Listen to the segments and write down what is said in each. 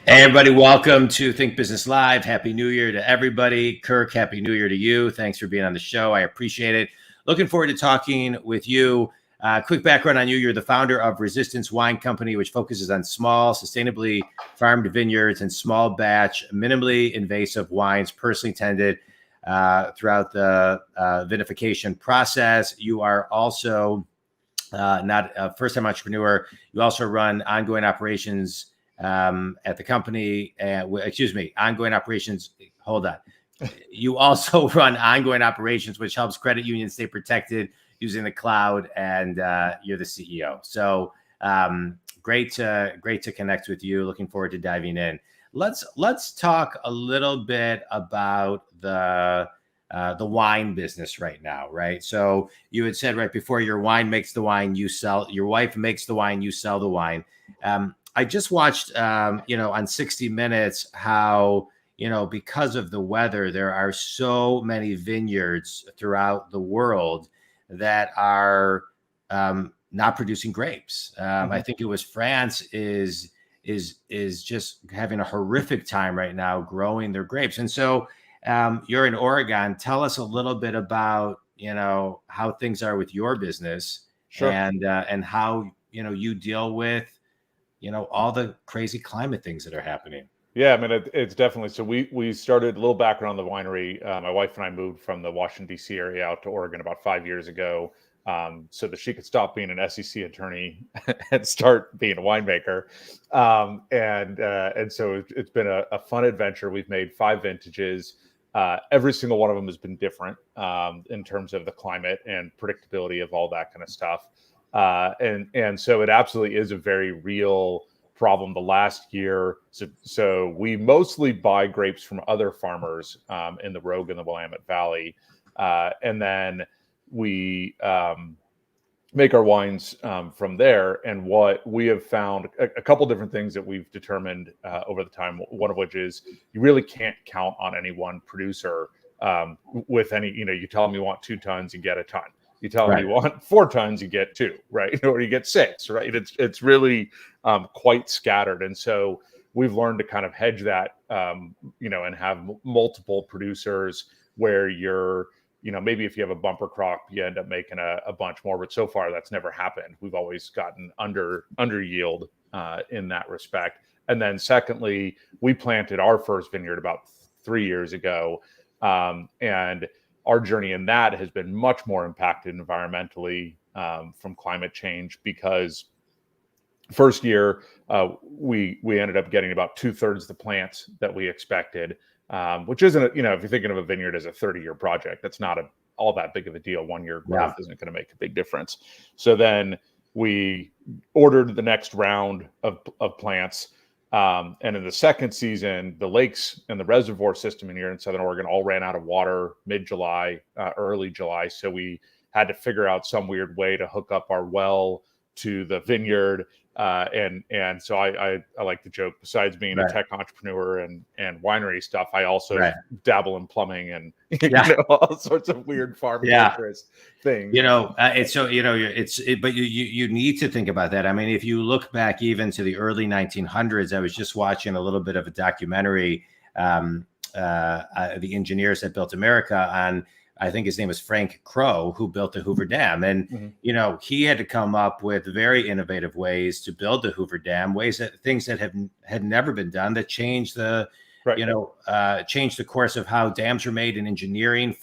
Hey, everybody, welcome to Think Business Live. Happy New Year to everybody. Kirk, Happy New Year to you. Thanks for being on the show. I appreciate it. Looking forward to talking with you. Quick background on you. You're the founder of Resistance Wine Company, which focuses on small, sustainably farmed vineyards and small batch, minimally invasive wines, personally tended throughout the vinification process. You are also not a first-time entrepreneur. You also run ongoing operations at the company. Ongoing operations. Hold on. You also run ongoing operations, which helps credit unions stay protected using the cloud, and you're the CEO. So great to connect with you. Looking forward to diving in. Let's talk a little bit about the wine business right now, right? So you had said right before, your wine makes the wine, you sell. Your wife makes the wine, you sell the wine. I just watched, on 60 Minutes how, because of the weather, there are so many vineyards throughout the world that are not producing grapes. I think it was France is just having a horrific time right now growing their grapes. And so you're in Oregon. Tell us a little bit about, how things are with your business. Sure. And how, you deal with, all the crazy climate things that are happening. Yeah, I mean, it's definitely. So we started a little background on the winery. My wife and I moved from the Washington, D.C. area out to Oregon about 5 years ago, so that she could stop being an SEC attorney and start being a winemaker. And so it's been a fun adventure. We've made 5 vintages. Every single one of them has been different in terms of the climate and predictability of all that kind of stuff. And so it absolutely is a very real problem. The last year, so we mostly buy grapes from other farmers in the Rogue and the Willamette Valley, and then we make our wines from there. And what we have found, a couple different things that we've determined over the time, one of which is you really can't count on any one producer with any, you tell them you want 2 tons, you get a ton. You tell them you want 4 tons, you get 2, right? Or you get 6, right? It's really quite scattered. And so we've learned to kind of hedge that, and have multiple producers where you're, maybe if you have a bumper crop, you end up making a bunch more. But so far, that's never happened. We've always gotten under yield in that respect. And then secondly, we planted our first vineyard about 3 years ago, and our journey in that has been much more impacted environmentally from climate change, because first year we ended up getting about 2/3 the plants that we expected, which isn't, if you're thinking of a vineyard as a 30-year project, that's not all that big of a deal. 1 year growth isn't going to make a big difference. So then we ordered the next round of plants. And in the second season, the lakes and the reservoir system in here in Southern Oregon all ran out of water mid-July, early July. So we had to figure out some weird way to hook up our well to the vineyard. And so I like to joke, besides being a tech entrepreneur and winery stuff, I also dabble in plumbing and all sorts of weird farming interest things. It's so, but you need to think about that. I mean, if you look back even to the early 1900s, I was just watching a little bit of a documentary, the engineers that built America, on, I think his name was Frank Crow, who built the Hoover Dam. And, he had to come up with very innovative ways to build the Hoover Dam, things that had never been done, that changed the, changed the course of how dams are made in engineering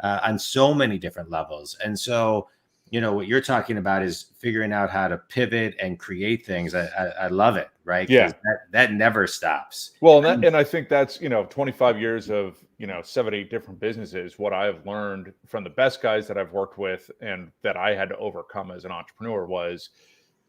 on so many different levels. And so, what you're talking about is figuring out how to pivot and create things. I love it. Right. Yeah. That never stops. Well, and I think that's, 25 years of, 7, 8 different businesses. What I've learned from the best guys that I've worked with and that I had to overcome as an entrepreneur was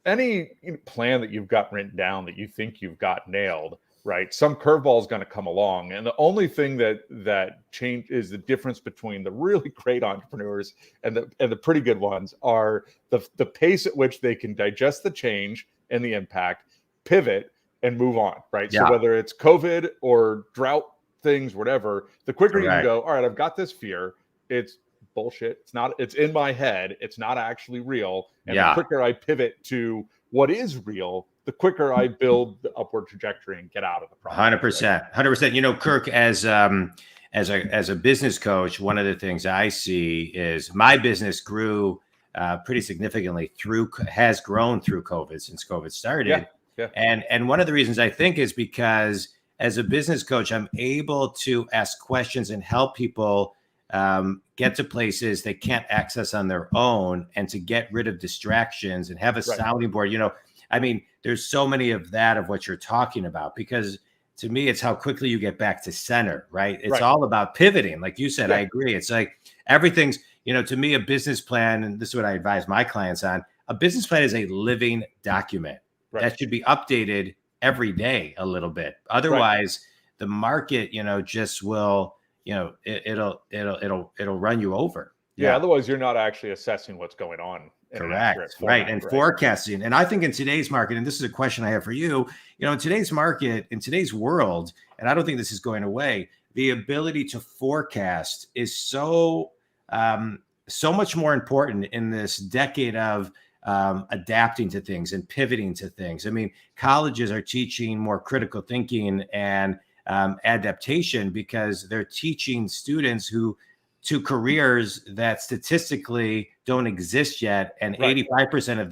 any plan that you've got written down that you think you've got nailed, right? Some curveball is going to come along. And the only thing that change is the difference between the really great entrepreneurs and the pretty good ones are the pace at which they can digest the change and the impact, pivot, and move on, right? So whether it's COVID or drought things, whatever, the quicker you can go, all right, I've got this fear. It's bullshit. It's in my head. It's not actually real. And the quicker I pivot to what is real, the quicker I build the upward trajectory and get out of the problem. 100%, 100%. You know, Kirk, as a business coach, one of the things I see is my business grew pretty significantly has grown through COVID since COVID started. Yeah. And one of the reasons I think is because as a business coach, I'm able to ask questions and help people get to places they can't access on their own, and to get rid of distractions and have a sounding board. You know, I mean, there's so many of that of what you're talking about, because to me, it's how quickly you get back to center, right? It's all about pivoting. Like you said, I agree. It's like everything's, you know, to me, a business plan, and this is what I advise my clients on, a business plan is a living document that should be updated every day a little bit. Otherwise, the market, you know, just will, you know, it'll run you over. Yeah. Otherwise, you're not actually assessing what's going on. Correct. Right. And forecasting. And I think in today's market, and this is a question I have for you, you know, in today's market, in today's world, and I don't think this is going away, the ability to forecast is so much more important in this decade of adapting to things and pivoting to things. I mean, colleges are teaching more critical thinking and adaptation, because they're teaching students to careers that statistically don't exist yet, and 85% of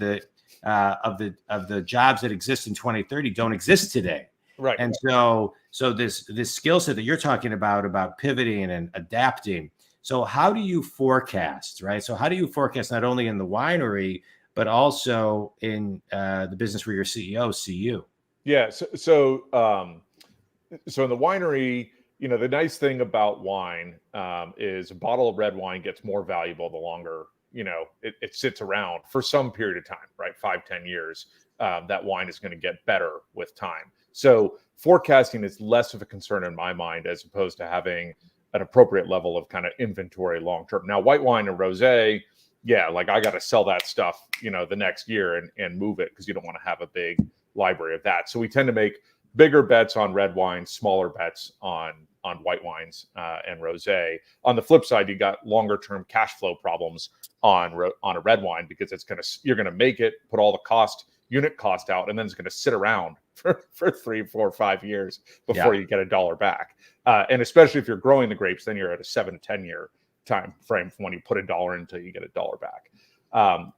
the jobs that exist in 2030 don't exist today. Right. And so this skill set that you're talking about pivoting and adapting. So how do you forecast, right? So how do you forecast not only in the winery, but also in the business where you're CEO, CU? Yeah. So in the winery, you know, the nice thing about wine is a bottle of red wine gets more valuable the longer, you know, it sits around for some period of time, right? 5-10 years. That wine is going to get better with time. So forecasting is less of a concern in my mind, as opposed to having an appropriate level of kind of inventory long term. Now, white wine and rosé, yeah, like I got to sell that stuff, you know, the next year and move it, because you don't want to have a big library of that. So we tend to make bigger bets on red wine, smaller bets on white wines and rosé. On the flip side, you got longer term cash flow problems on a red wine, because you're gonna make it, put all the unit cost out, and then it's gonna sit around for 3, 4, 5 years before you get $1 back. And especially if you're growing the grapes, then you're at a 7 to 10 year time frame from when you put $1 until you get $1 back.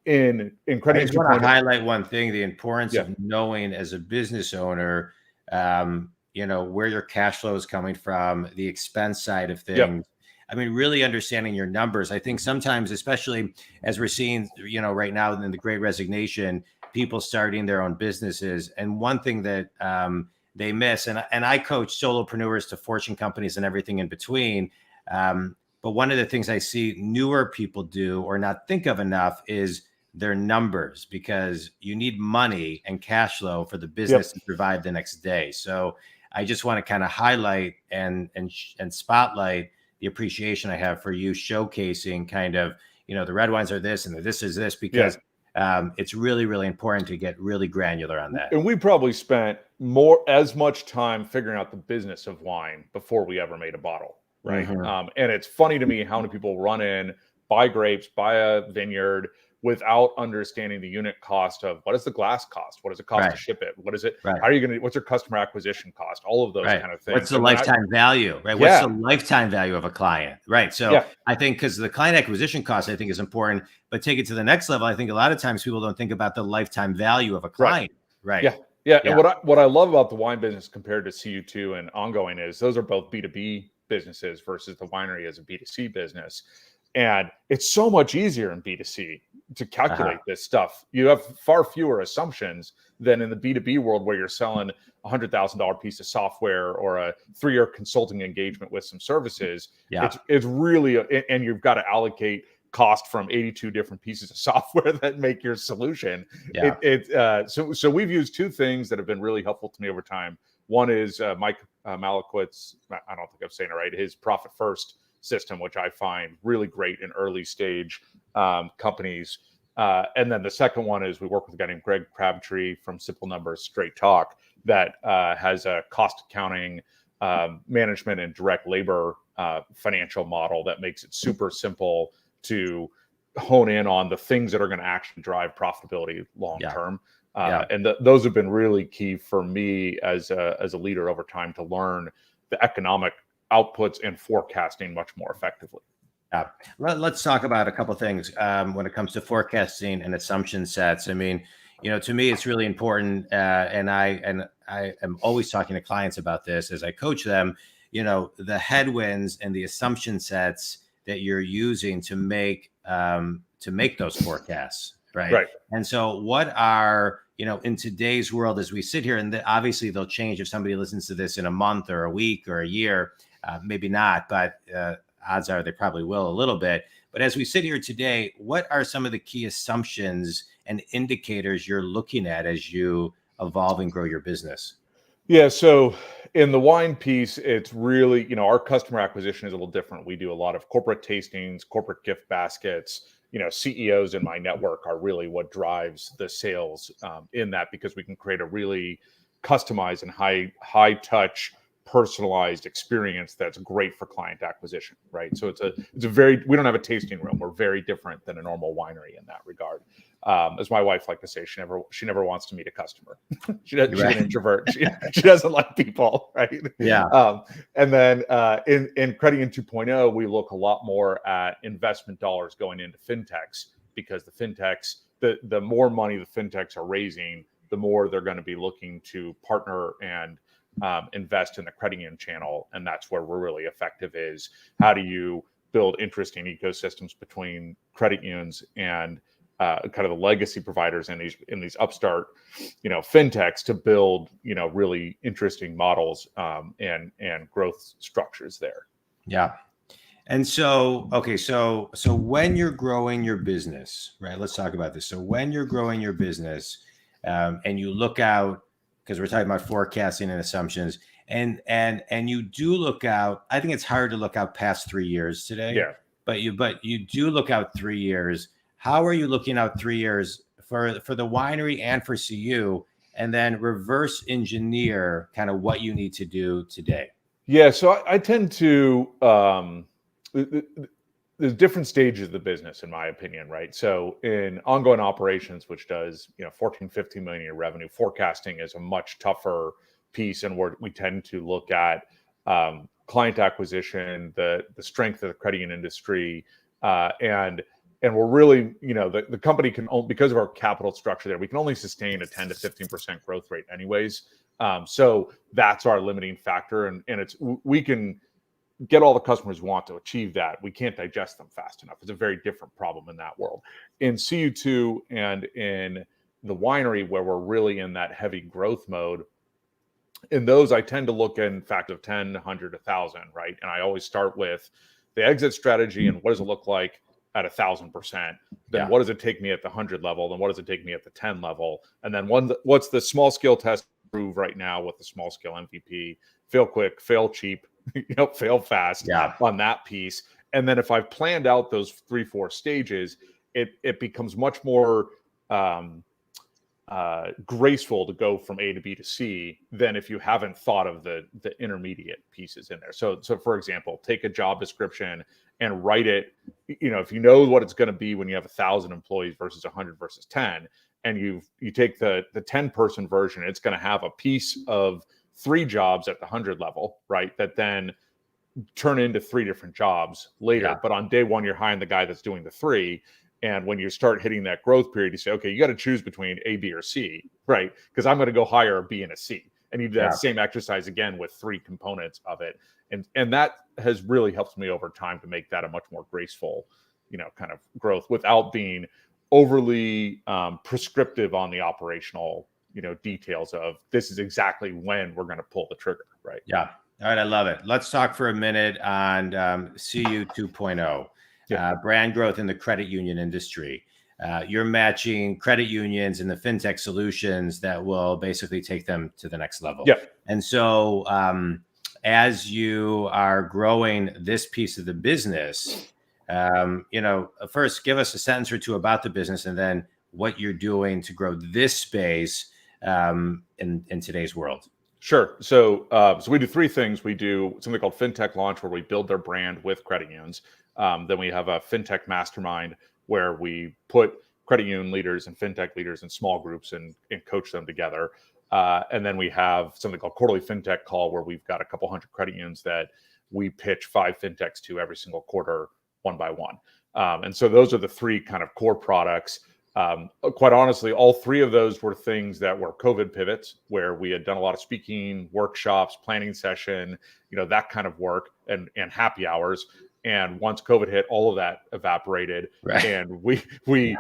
In credit, I just want to highlight one thing: the importance of knowing as a business owner, you know, where your cash flow is coming from, the expense side of things. I mean, really understanding your numbers. I think sometimes, especially as we're seeing, you know, right now in the Great Resignation, people starting their own businesses, and one thing that they miss, and I coach solopreneurs to fortune companies and everything in between. But one of the things I see newer people do or not think of enough is their numbers, because you need money and cash flow for the business to survive the next day. So I just want to kind of highlight and spotlight the appreciation I have for you showcasing kind of, you know, the red wines are this and this is this, because it's really, really important to get really granular on that. And we probably spent as much time figuring out the business of wine before we ever made a bottle. Right. And it's funny to me how many people run in, buy grapes, buy a vineyard without understanding the unit cost of what does the glass cost? What does it cost to ship it? What is it? How are you going to, what's your customer acquisition cost? All of those kind of things. What's the lifetime value, right? What's the lifetime value of a client, right? So I think, because the client acquisition cost, I think, is important, but take it to the next level. I think a lot of times people don't think about the lifetime value of a client. Right. Yeah. And what I love about the wine business compared to CU2 and ongoing is those are both B2B businesses versus the winery as a B2C business. And it's so much easier in B2C to calculate this stuff. You have far fewer assumptions than in the B2B world, where you're selling $100,000 piece of software or a 3-year consulting engagement with some services. It's really, and you've got to allocate cost from 82 different pieces of software that make your solution. So we've used 2 things that have been really helpful to me over time. One is Mike Malakwit's, I don't think I'm saying it right, his Profit First system, which I find really great in early stage companies. And then the second one is we work with a guy named Greg Crabtree from Simple Numbers Straight Talk that has a cost accounting, management, and direct labor financial model that makes it super simple to hone in on the things that are going to actually drive profitability long term. And those have been really key for me as a leader over time to learn the economic outputs and forecasting much more effectively. Yeah. Let's talk about a couple of things when it comes to forecasting and assumption sets. I mean, to me, it's really important, and I am always talking to clients about this as I coach them. The headwinds and the assumption sets that you're using to make those forecasts, right? Right. And so, what are in today's world as we sit here, and obviously they'll change if somebody listens to this in a month or a week or a year, maybe not, but odds are they probably will a little bit. But as we sit here today, what are some of the key assumptions and indicators you're looking at as you evolve and grow your business? Yeah. So in the wine piece, it's really, our customer acquisition is a little different. We do a lot of corporate tastings, corporate gift baskets. CEOs in my network are really what drives the sales in that, because we can create a really customized and high touch, personalized experience that's great for client acquisition, right? So we don't have a tasting room. We're very different than a normal winery in that regard. As my wife liked to say, she never wants to meet a customer. She's an introvert. She doesn't like people, right? Yeah. And then in Credit Union 2.0, we look a lot more at investment dollars going into fintechs, because the fintechs, the more money the fintechs are raising, the more they're going to be looking to partner and invest in the credit union channel. And that's where we're really effective, is how do you build interesting ecosystems between credit unions and kind of the legacy providers in these upstart, fintechs, to build, really interesting models and growth structures there. Yeah. And so, okay, so when you're growing your business, right? Let's talk about this. So when you're growing your business, and you look out, because we're talking about forecasting and assumptions, and you do look out. I think it's hard to look out past 3 years today. Yeah. But you do look out 3 years. How are you looking out 3 years for the winery and for CU, and then reverse engineer kind of what you need to do today? Yeah. So I tend to there's different stages of the business, in my opinion, right? So in ongoing operations, which does 14-15 million in revenue, forecasting is a much tougher piece, and we tend to look at client acquisition, the strength of the credit union industry, and we're really, the company can only, because of our capital structure there, we can only sustain a 10 to 15% growth rate anyways. So that's our limiting factor, and we can get all the customers we want to achieve that. We can't digest them fast enough. It's a very different problem in that world. In CU2 and in the winery, where we're really in that heavy growth mode, in those, I tend to look in fact of 10, 100, 1,000, right? And I always start with the exit strategy and what does it look like at 1,000%? Then what does it take me at the 100 level? Then what does it take me at the 10 level? And then what's the small scale test prove right now with the small scale MVP? Fail quick, fail cheap, fail fast on that piece. And then if I've planned out those 3-4 stages, it becomes much more graceful to go from A to B to C than if you haven't thought of the intermediate pieces in there. So for example, take a job description and write it, if you know what it's going to be when you have 1,000 employees versus 100 versus 10, and you take the 10-person version, it's going to have a piece of 3 jobs at the 100 level, right? That then turn into 3 different jobs later. Yeah. But on day 1, you're hiring the guy that's doing the 3. And when you start hitting that growth period, you say, okay, you got to choose between A, B, or C, right? Because I'm going to go hire a B and a C. And you do that same exercise again with 3 components of it. And that has really helped me over time to make that a much more graceful, kind of growth without being overly prescriptive on the operational, details of this is exactly when we're going to pull the trigger, right? Yeah. All right. I love it. Let's talk for a minute on CU 2.0. Brand growth in the credit union industry. You're matching credit unions and the fintech solutions that will basically take them to the next level. Yep. And so as you are growing this piece of the business, first give us a sentence or two about the business, and then what you're doing to grow this space in today's world. Sure. So we do 3 things. We do something called FinTech Launch, where we build their brand with credit unions. Then we have a FinTech Mastermind, where we put credit union leaders and fintech leaders in small groups and coach them together. And then we have something called Quarterly FinTech Call, where we've got a couple hundred credit unions that we pitch 5 fintechs to every single quarter, one by one. And so those are the 3 kind of core products. Quite honestly, all 3 of those were things that were COVID pivots, where we had done a lot of speaking, workshops, planning session, that kind of work, and happy hours. And once COVID hit, all of that evaporated. Right. And we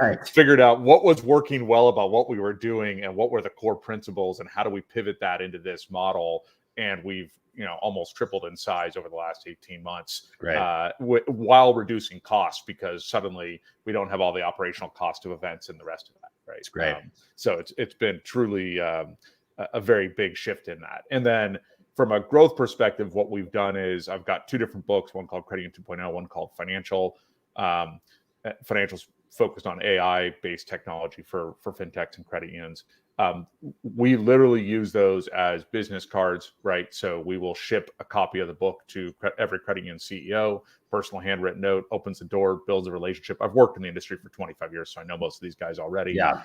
Right. figured out what was working well about what we were doing and what were the core principles and how do we pivot that into this model. And we've, almost tripled in size over the last 18 months, Right. While reducing costs, because suddenly we don't have all the operational cost of events and the rest of that. Right. It's great. So it's been truly a very big shift in that. And then from a growth perspective, what we've done is I've got 2 different books, one called Credit Union 2.0, one called Financial. Financial's focused on AI-based technology for fintechs and credit unions. We literally use those as business cards, right? So we will ship a copy of the book to every credit union CEO, personal handwritten note, opens the door, builds a relationship. I've worked in the industry for 25 years, so I know most of these guys already. Yeah.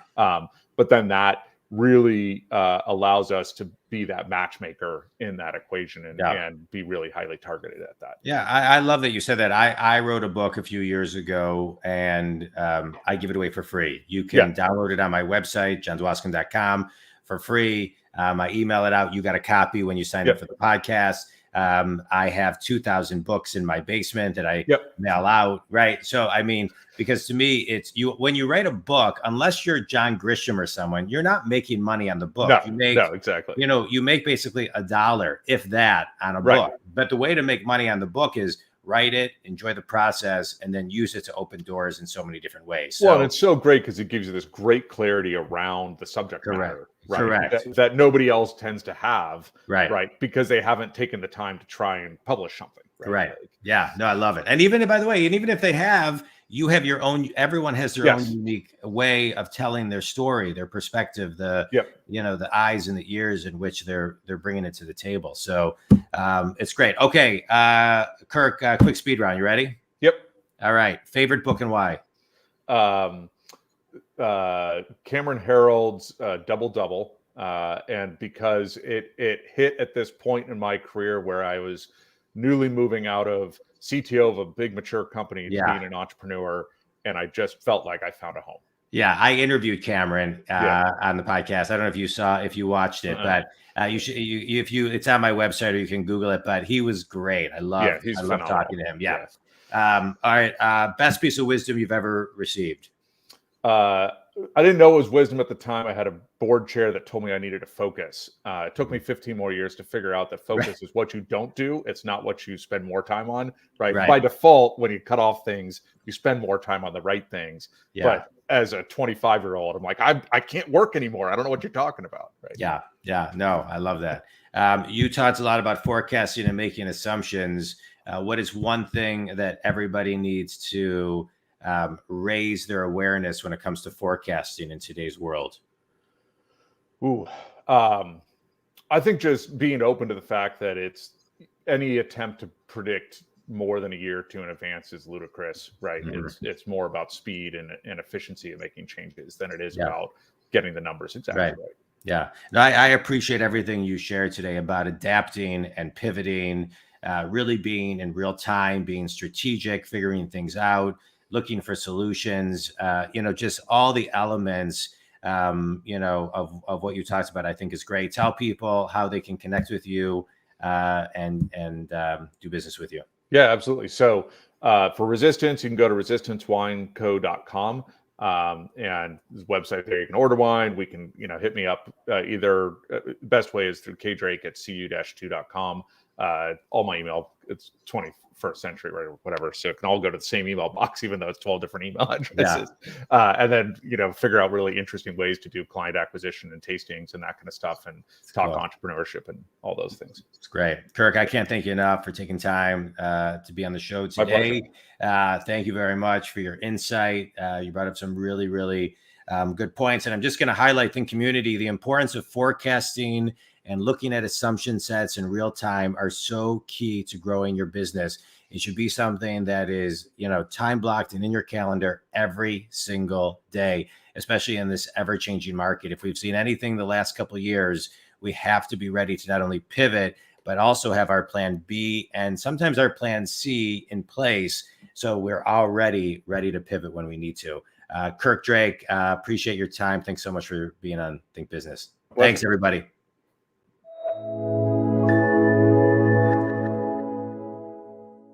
But then that really allows us to be that matchmaker in that equation and be really highly targeted at that. Yeah, I love that you said that. I wrote a book a few years ago, and I give it away for free. You can download it on my website, johnswaskin.com, for free. I email it out. You got a copy when you sign up for the podcast. I have 2,000 books in my basement that I mail out. Right. So, I mean, because to me, it's when you write a book, unless you're John Grisham or someone, you're not making money on the book. No, exactly. You make basically $1, if that, on a book. But the way to make money on the book is write it, enjoy the process, and then use it to open doors in so many different ways. So, well, and it's so great because it gives you this great clarity around the subject matter. Right? Correct. That nobody else tends to have. Right. Because they haven't taken the time to try and publish something. Right. Yeah. No, I love it. And even, by the way, and even if they have, you have your own, everyone has their own unique way of telling their story, their perspective, the eyes and the ears in which they're bringing it to the table. So it's great. Okay. Kirk, quick speed round. You ready? Yep. All right. Favorite book and why? Cameron Herold's Double Double. And because it hit at this point in my career where I was newly moving out of CTO of a big mature company to being an entrepreneur, and I just felt like I found a home. Yeah, I interviewed Cameron on the podcast. I don't know if you watched it, but you should. It's on my website, or you can Google it. But he was great. I love talking to him. Yeah. All right. Best piece of wisdom you've ever received? I didn't know it was wisdom at the time. I had a board chair that told me I needed to focus. It took me 15 more years to figure out that focus is what you don't do. It's not what you spend more time on, right? By default, when you cut off things, you spend more time on the right things. Yeah. But as a 25-year-old, I'm like, I can't work anymore. I don't know what you're talking about. Right? Yeah. Yeah. No, I love that. You talked a lot about forecasting and making assumptions. What is one thing that everybody needs to raise their awareness when it comes to forecasting in today's world? I think just being open to the fact that it's any attempt to predict more than a year or two in advance is ludicrous, right? Mm-hmm. It's more about speed and efficiency of making changes than it is about getting the numbers exactly right. Yeah. No, I appreciate everything you shared today about adapting and pivoting, really being in real time, being strategic, figuring things out, looking for solutions, just all the elements, of what you talked about, I think is great. Tell people how they can connect with you and do business with you. Yeah, absolutely. So for Resistance, you can go to resistancewineco.com and this website there. You can order wine. We can, hit me up either. Best way is through Drake at CU2.com. All my email, it's 21st century, right, or whatever. So it can all go to the same email box, even though it's 12 different email addresses. Yeah. And then, figure out really interesting ways to do client acquisition and tastings and that kind of stuff, and talk entrepreneurship and all those things. It's great. Kirk, I can't thank you enough for taking time to be on the show today. Thank you very much for your insight. You brought up some really, really good points. And I'm just going to highlight the community, the importance of forecasting and looking at assumption sets in real time are so key to growing your business It should be something that is, time blocked and in your calendar every single day, especially in this ever-changing market. If we've seen anything the last couple of years, we have to be ready to not only pivot, but also have our plan B and sometimes our plan C in place, so we're already ready to pivot when we need to. Kirk Drake, appreciate your time. Thanks so much for being on Think Business. Thanks, everybody.